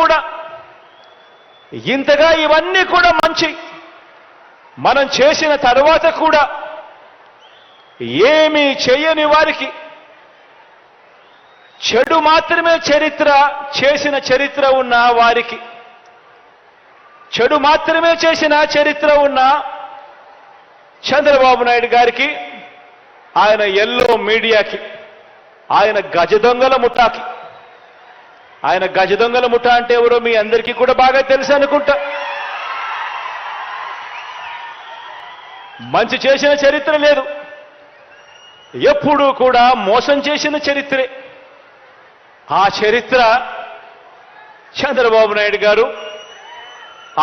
కూడా ఇంతగా ఇవన్నీ కూడా మంచి మనం చేసిన తర్వాత కూడా ఏమీ చేయని వారికి చెడు మాత్రమే చేసిన చరిత్ర ఉన్న వారికి చెడు మాత్రమే చేసిన చరిత్ర ఉన్న చంద్రబాబు నాయుడు గారికి ఆయన ఎల్లో మీడియాకి ఆయన గజదొంగల ముఠాకి ఆయన గజదొంగల ముఠా అంటే ఎవరో మీ అందరికీ కూడా బాగా తెలుసు అనుకుంటా. మంచి చేసిన చరిత్ర లేదు, ఎప్పుడూ కూడా మోసం చేసిన చరిత్రే. ఆ చరిత్ర చంద్రబాబు నాయుడు గారు,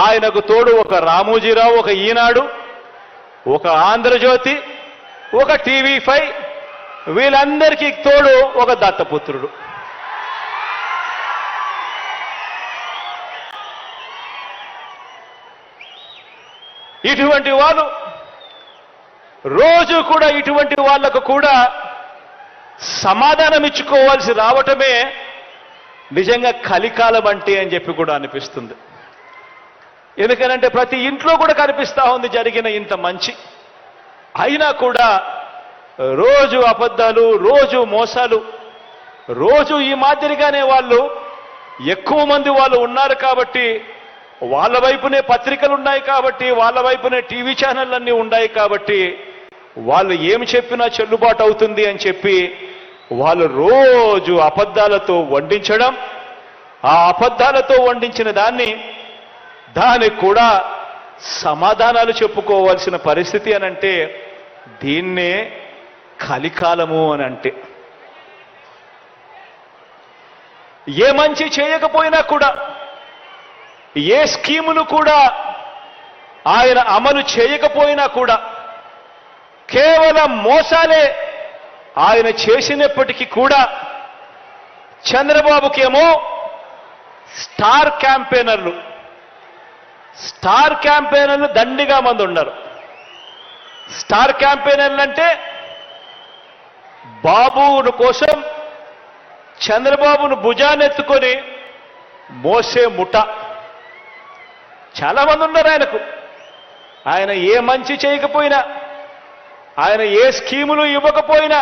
ఆయనకు తోడు ఒక రామోజీరావు, ఒక ఈనాడు, ఒక ఆంధ్రజ్యోతి, ఒక టీవీ5, వీళ్ళందరికీ తోడు ఒక దత్తపుత్రుడు. ఇటువంటి వాళ్ళు రోజు కూడా ఇటువంటి వాళ్లకు కూడా సమాధానం ఇచ్చుకోవాల్సి రావటమే నిజంగా కలికాలం అంటే అని చెప్పి కూడా అనిపిస్తుంది. ఎందుకనంటే ప్రతి ఇంట్లో కూడా కనిపిస్తా ఉంది జరిగిన ఇంత మంచి, అయినా కూడా రోజు అబద్ధాలు, రోజు మోసాలు, రోజు ఈ మాదిరిగానే వాళ్ళు ఎక్కువ మంది వాళ్ళు ఉన్నారు కాబట్టి, వాళ్ళ వైపునే పత్రికలు ఉన్నాయి కాబట్టి, వాళ్ళ వైపునే టీవీ ఛానళ్ళన్నీ ఉన్నాయి కాబట్టి వాళ్ళు ఏమి చెప్పినా చెల్లుబాటు అవుతుంది అని చెప్పి వాళ్ళు రోజు అబద్ధాలతో వండించడం, ఆ అబద్ధాలతో వండించిన దానికి కూడా సమాధానాలు చెప్పుకోవాల్సిన పరిస్థితి అనంటే దీన్నే కలికాలము అని అంటే. ఏ మంచి చేయకపోయినా కూడా, ఏ స్కీములు కూడా ఆయన అమలు చేయకపోయినా కూడా కేవలం మోసాలే ఆయన చేసినప్పటికీ కూడా చంద్రబాబుకేమో స్టార్ క్యాంపెయినర్లు దండిగా మంది ఉన్నారు. స్టార్ క్యాంపెయినర్లు అంటే బాబును కోసం చంద్రబాబును భుజానెత్తుకొని మోసే ముఠ చాలా మంది ఉన్నారు ఆయనకు. ఆయన ఏ మంచి చేయకపోయినా, ఆయన ఏ స్కీములు ఇవ్వకపోయినా,